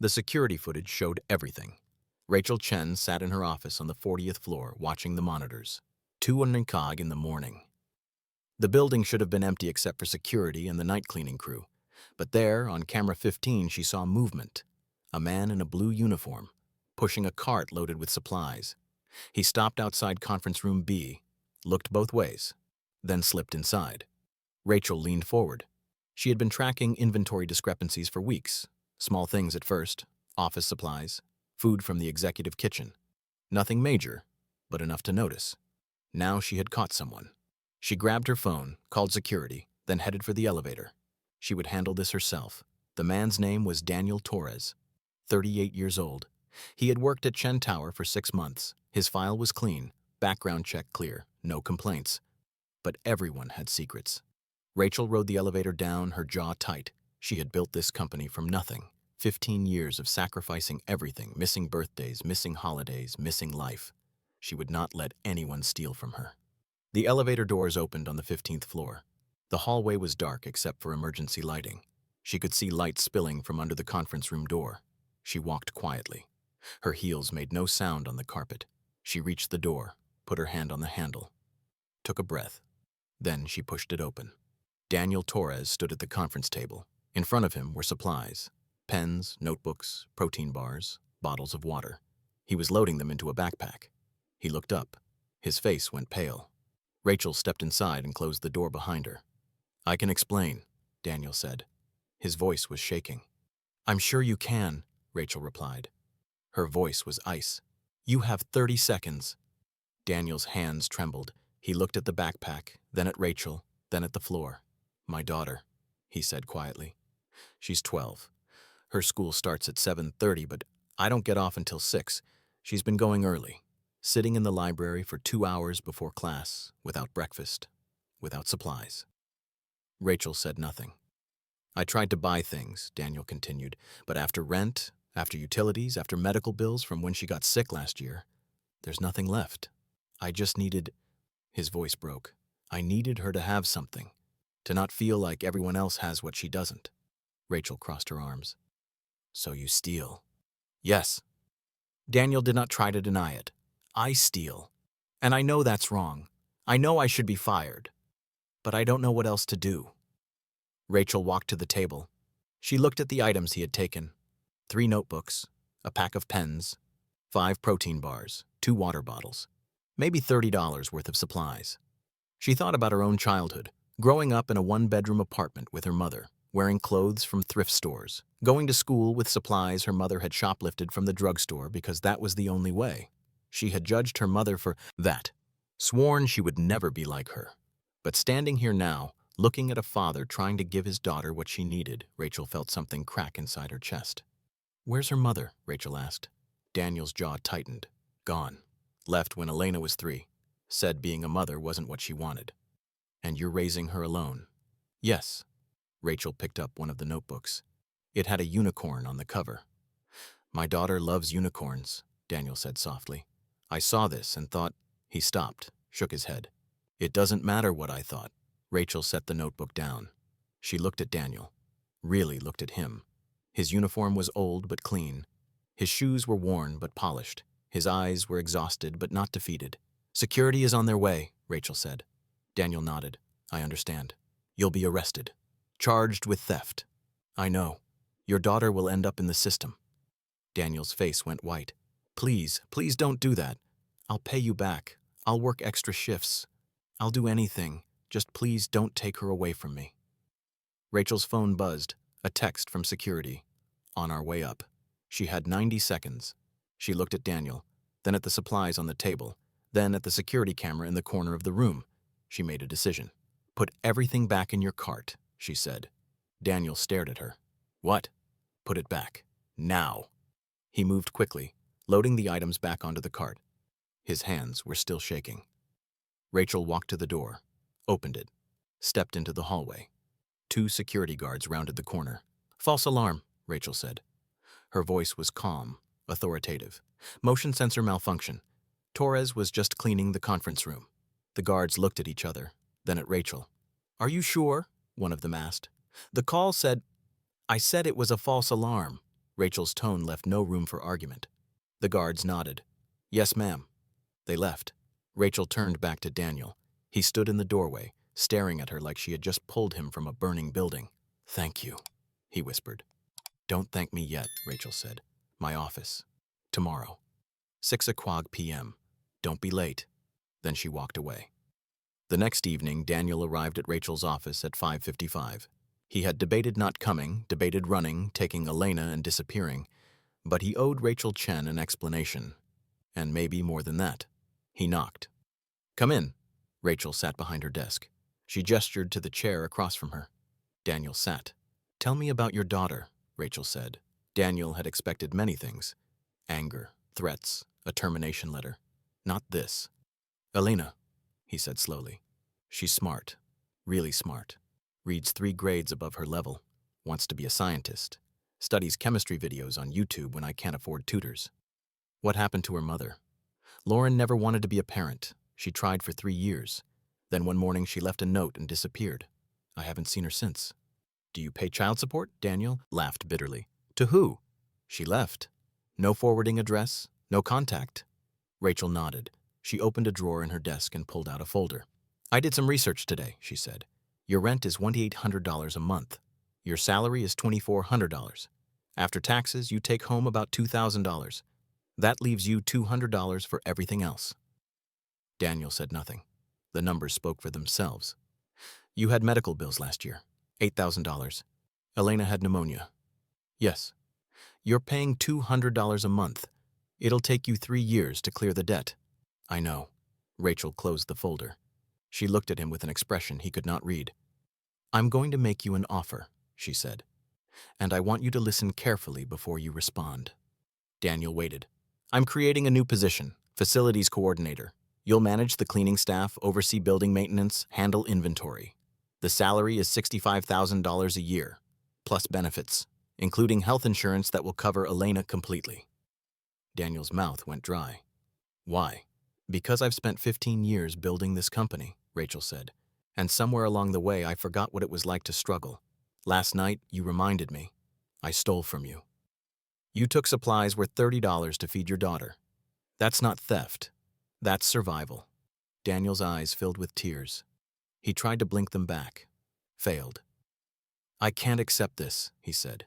The security footage showed everything. Rachel Chen sat in her office on the 40th floor watching the monitors. 2:00 in the morning. The building should have been empty except for security and the night cleaning crew. But there, on camera 15, she saw movement. A man in a blue uniform, pushing a cart loaded with supplies. He stopped outside conference room B, looked both ways, then slipped inside. Rachel leaned forward. She had been tracking inventory discrepancies for weeks. Small things at first, office supplies, food from the executive kitchen. Nothing major, but enough to notice. Now she had caught someone. She grabbed her phone, called security, then headed for the elevator. She would handle this herself. The man's name was Daniel Torres, 38 years old. He had worked at Chen Tower for 6 months. His file was clean, background check clear, no complaints. But everyone had secrets. Rachel rode the elevator down, her jaw tight. She had built this company from nothing. 15 years of sacrificing everything, missing birthdays, missing holidays, missing life. She would not let anyone steal from her. The elevator doors opened on the 15th floor. The hallway was dark except for emergency lighting. She could see light spilling from under the conference room door. She walked quietly. Her heels made no sound on the carpet. She reached the door, put her hand on the handle, took a breath. Then she pushed it open. Daniel Torres stood at the conference table. In front of him were supplies: pens, notebooks, protein bars, bottles of water. He was loading them into a backpack. He looked up. His face went pale. Rachel stepped inside and closed the door behind her. "I can explain," Daniel said. His voice was shaking. "I'm sure you can," Rachel replied. Her voice was ice. "You have 30 seconds. Daniel's hands trembled. He looked at the backpack, then at Rachel, then at the floor. "My daughter," he said quietly. "She's 12. Her school starts at 7:30, but I don't get off until 6. She's been going early, sitting in the library for 2 hours before class, without breakfast, without supplies." Rachel said nothing. "I tried to buy things," Daniel continued, "but after rent, after utilities, after medical bills from when she got sick last year, there's nothing left. I just needed—" His voice broke. "I needed her to have something, to not feel like everyone else has what she doesn't." Rachel crossed her arms. "So you steal?" "Yes." Daniel did not try to deny it. "I steal. And I know that's wrong. I know I should be fired. But I don't know what else to do." Rachel walked to the table. She looked at the items he had taken: 3 notebooks, a pack of pens, 5 protein bars, 2 water bottles, maybe $30 worth of supplies. She thought about her own childhood, growing up in a 1-bedroom apartment with her mother, wearing clothes from thrift stores, going to school with supplies her mother had shoplifted from the drugstore because that was the only way. She had judged her mother for that, sworn she would never be like her. But standing here now, looking at a father trying to give his daughter what she needed, Rachel felt something crack inside her chest. "Where's her mother?" Rachel asked. Daniel's jaw tightened. "Gone. Left when Elena was 3. Said being a mother wasn't what she wanted." "And you're raising her alone?" "Yes." Rachel picked up one of the notebooks. It had a unicorn on the cover. "My daughter loves unicorns," Daniel said softly. "I saw this and thought—" He stopped, shook his head. "It doesn't matter what I thought." Rachel set the notebook down. She looked at Daniel. Really looked at him. His uniform was old but clean. His shoes were worn but polished. His eyes were exhausted but not defeated. "Security is on their way," Rachel said. Daniel nodded. "I understand. You'll be arrested. Charged with theft." "I know. Your daughter will end up in the system." Daniel's face went white. "Please, please don't do that. I'll pay you back. I'll work extra shifts. I'll do anything. Just please don't take her away from me." Rachel's phone buzzed. A text from security. "On our way up." She had 90 seconds. She looked at Daniel, then at the supplies on the table, then at the security camera in the corner of the room. She made a decision. "Put everything back in your cart," she said. Daniel stared at her. "What?" "Put it back. Now." He moved quickly, loading the items back onto the cart. His hands were still shaking. Rachel walked to the door, opened it, stepped into the hallway. 2 security guards rounded the corner. "False alarm," Rachel said. Her voice was calm, authoritative. "Motion sensor malfunction. Torres was just cleaning the conference room." The guards looked at each other, then at Rachel. "Are you sure?" one of them asked. "The call said—" "I said it was a false alarm," Rachel's tone left no room for argument. The guards nodded. Yes, ma'am. They left. Rachel turned back to Daniel. He stood in the doorway, staring at her like she had just pulled him from a burning building. Thank you, he whispered. Don't thank me yet, Rachel said. My office. Tomorrow. 6:00 p.m. Don't be late. Then she walked away. The next evening, Daniel arrived at Rachel's office at 5:55. He had debated not coming, debated running, taking Elena and disappearing, but he owed Rachel Chen an explanation. And maybe more than that. He knocked. Come in. Rachel sat behind her desk. She gestured to the chair across from her. Daniel sat. Tell me about your daughter, Rachel said. Daniel had expected many things. Anger, threats, a termination letter. Not this. Elena, he said slowly. She's smart. Really smart. Reads 3 grades above her level. Wants to be a scientist. Studies chemistry videos on YouTube when I can't afford tutors. What happened to her mother? Lauren never wanted to be a parent. She tried for 3 years. Then one morning she left a note and disappeared. I haven't seen her since. Do you pay child support? Daniel laughed bitterly. To who? She left. No forwarding address, no contact. Rachel nodded. She opened a drawer in her desk and pulled out a folder. I did some research today, she said. Your rent is $2,800 a month. Your salary is $2,400. After taxes, you take home about $2,000. That leaves you $200 for everything else. Daniel said nothing. The numbers spoke for themselves. You had medical bills last year. $8,000. Elena had pneumonia. Yes. You're paying $200 a month. It'll take you 3 years to clear the debt. I know. Rachel closed the folder. She looked at him with an expression he could not read. I'm going to make you an offer, she said. And I want you to listen carefully before you respond. Daniel waited. I'm creating a new position, facilities coordinator. You'll manage the cleaning staff, oversee building maintenance, handle inventory. The salary is $65,000 a year, plus benefits, including health insurance that will cover Elena completely. Daniel's mouth went dry. Why? Because I've spent 15 years building this company, Rachel said, and somewhere along the way I forgot what it was like to struggle. Last night, you reminded me. I stole from you. You took supplies worth $30 to feed your daughter. That's not theft. That's survival. Daniel's eyes filled with tears. He tried to blink them back. Failed. I can't accept this, he said.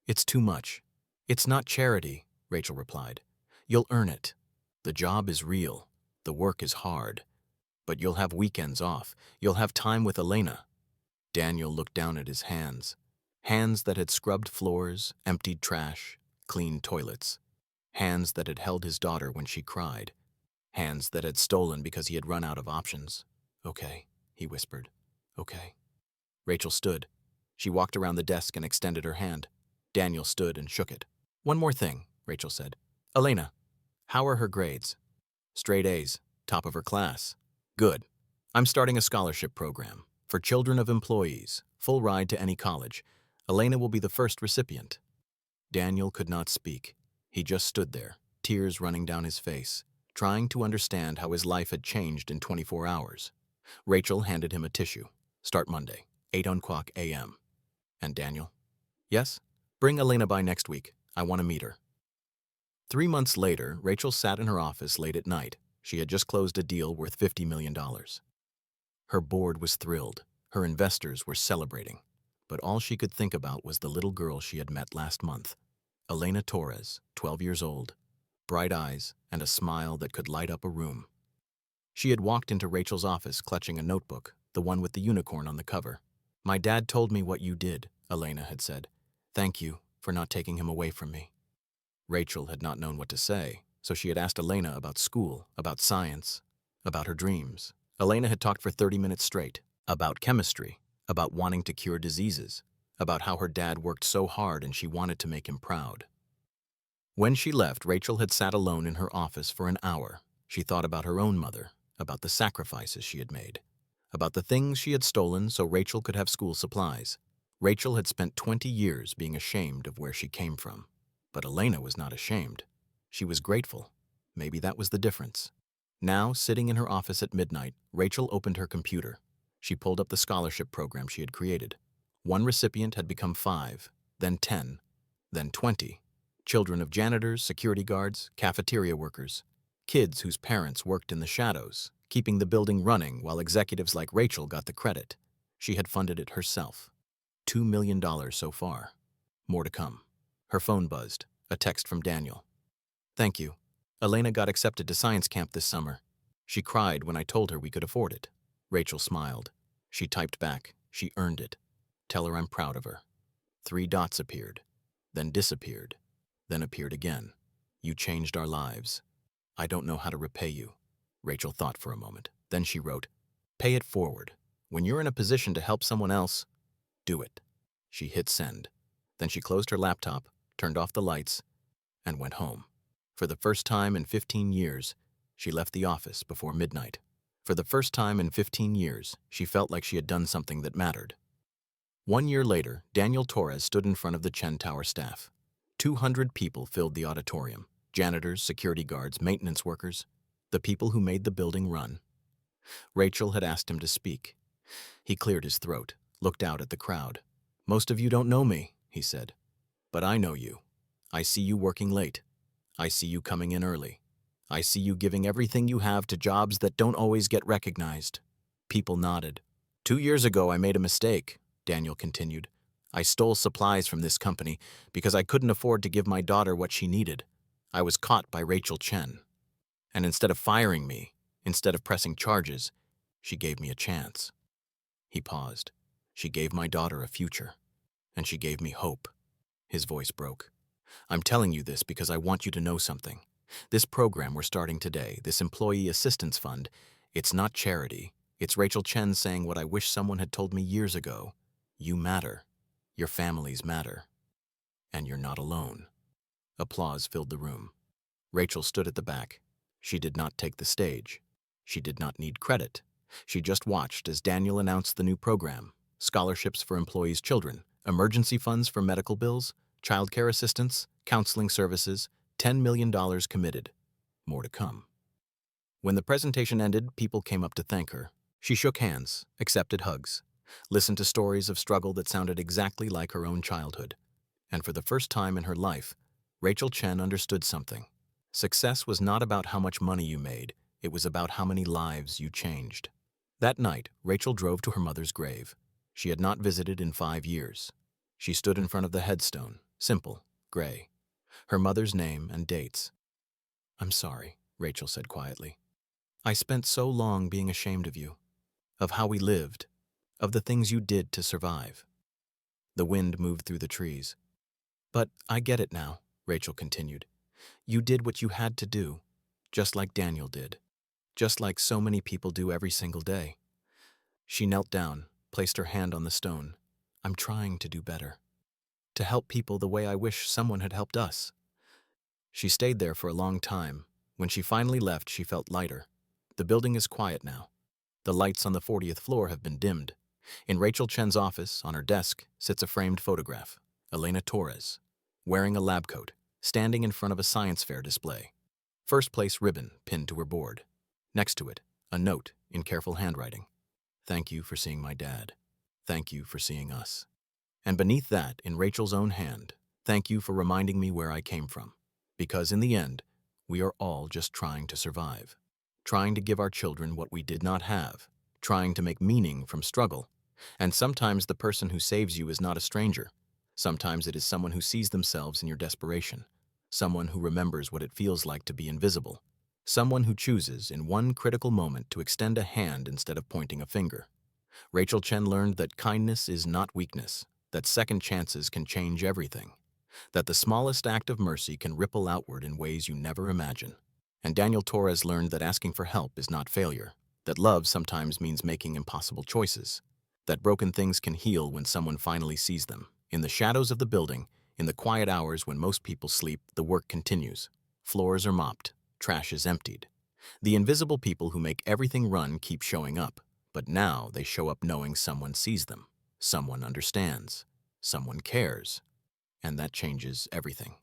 It's too much. It's not charity, Rachel replied. You'll earn it. The job is real. The work is hard. But you'll have weekends off. You'll have time with Elena. Daniel looked down at his hands. Hands that had scrubbed floors, emptied trash, cleaned toilets. Hands that had held his daughter when she cried. Hands that had stolen because he had run out of options. Okay, he whispered. Okay. Rachel stood. She walked around the desk and extended her hand. Daniel stood and shook it. One more thing, Rachel said. Elena, how are her grades? Straight A's, top of her class. Good. I'm starting a scholarship program for children of employees, full ride to any college. Elena will be the first recipient. Daniel could not speak. He just stood there, tears running down his face, trying to understand how his life had changed in 24 hours. Rachel handed him a tissue. Start Monday, 8:00 a.m. And Daniel? Yes? Bring Elena by next week. I want to meet her. 3 months later, Rachel sat in her office late at night. She had just closed a deal worth $50 million. Her board was thrilled. Her investors were celebrating. But all she could think about was the little girl she had met last month. Elena Torres, 12 years old, bright eyes and a smile that could light up a room. She had walked into Rachel's office clutching a notebook, the one with the unicorn on the cover. My dad told me what you did, Elena had said. Thank you for not taking him away from me. Rachel had not known what to say, so she had asked Elena about school, about science, about her dreams. Elena had talked for 30 minutes straight, about chemistry, about wanting to cure diseases, about how her dad worked so hard and she wanted to make him proud. When she left, Rachel had sat alone in her office for an hour. She thought about her own mother, about the sacrifices she had made, about the things she had stolen so Rachel could have school supplies. Rachel had spent 20 years being ashamed of where she came from. But Elena was not ashamed. She was grateful. Maybe that was the difference. Now, sitting in her office at midnight, Rachel opened her computer. She pulled up the scholarship program she had created. One recipient had become 5, then 10, then 20. Children of janitors, security guards, cafeteria workers. Kids whose parents worked in the shadows, keeping the building running while executives like Rachel got the credit. She had funded it herself. $2 million so far. More to come. Her phone buzzed. A text from Daniel. Thank you. Elena got accepted to science camp this summer. She cried when I told her we could afford it. Rachel smiled. She typed back. She earned it. Tell her I'm proud of her. 3 dots appeared, then disappeared, then appeared again. You changed our lives. I don't know how to repay you. Rachel thought for a moment. Then she wrote, pay it forward. When you're in a position to help someone else, do it. She hit send. Then she closed her laptop, turned off the lights, and went home. For the first time in 15 years, she left the office before midnight. For the first time in 15 years, she felt like she had done something that mattered. 1 year later, Daniel Torres stood in front of the Chen Tower staff. 200 people filled the auditorium. Janitors, security guards, maintenance workers, the people who made the building run. Rachel had asked him to speak. He cleared his throat, looked out at the crowd. Most of you don't know me, he said. But I know you. I see you working late. I see you coming in early. I see you giving everything you have to jobs that don't always get recognized. People nodded. 2 years ago, I made a mistake, Daniel continued. I stole supplies from this company because I couldn't afford to give my daughter what she needed. I was caught by Rachel Chen. And instead of firing me, instead of pressing charges, she gave me a chance. He paused. She gave my daughter a future. And she gave me hope. His voice broke. I'm telling you this because I want you to know something. This program we're starting today, this Employee Assistance Fund, it's not charity. It's Rachel Chen saying what I wish someone had told me years ago. You matter. Your families matter. And you're not alone. Applause filled the room. Rachel stood at the back. She did not take the stage. She did not need credit. She just watched as Daniel announced the new program, scholarships for employees' children, emergency funds for medical bills, childcare assistance, counseling services, $10 million committed. More to come. When the presentation ended, people came up to thank her. She shook hands, accepted hugs, listened to stories of struggle that sounded exactly like her own childhood. And for the first time in her life, Rachel Chen understood something. Success was not about how much money you made, it was about how many lives you changed. That night, Rachel drove to her mother's grave. She had not visited in 5 years. She stood in front of the headstone, simple, gray. Her mother's name and dates. I'm sorry, Rachel said quietly. I spent so long being ashamed of you, of how we lived, of the things you did to survive. The wind moved through the trees. But I get it now, Rachel continued. You did what you had to do, just like Daniel did, just like so many people do every single day. She knelt down, placed her hand on the stone. I'm trying to do better, to help people the way I wish someone had helped us. She stayed there for a long time. When she finally left, she felt lighter. The building is quiet now. The lights on the 40th floor have been dimmed. In Rachel Chen's office, on her desk, sits a framed photograph. Elena Torres, wearing a lab coat, standing in front of a science fair display. First place ribbon pinned to her board. Next to it, a note in careful handwriting. Thank you for seeing my dad. Thank you for seeing us. And beneath that, in Rachel's own hand, thank you for reminding me where I came from. Because in the end, we are all just trying to survive. Trying to give our children what we did not have. Trying to make meaning from struggle. And sometimes the person who saves you is not a stranger. Sometimes it is someone who sees themselves in your desperation. Someone who remembers what it feels like to be invisible. Someone who chooses, in one critical moment, to extend a hand instead of pointing a finger. Rachel Chen learned that kindness is not weakness, that second chances can change everything, that the smallest act of mercy can ripple outward in ways you never imagine. And Daniel Torres learned that asking for help is not failure, that love sometimes means making impossible choices, that broken things can heal when someone finally sees them. In the shadows of the building, in the quiet hours when most people sleep, the work continues. Floors are mopped, trash is emptied. The invisible people who make everything run keep showing up, but now they show up knowing someone sees them, someone understands, someone cares, and that changes everything.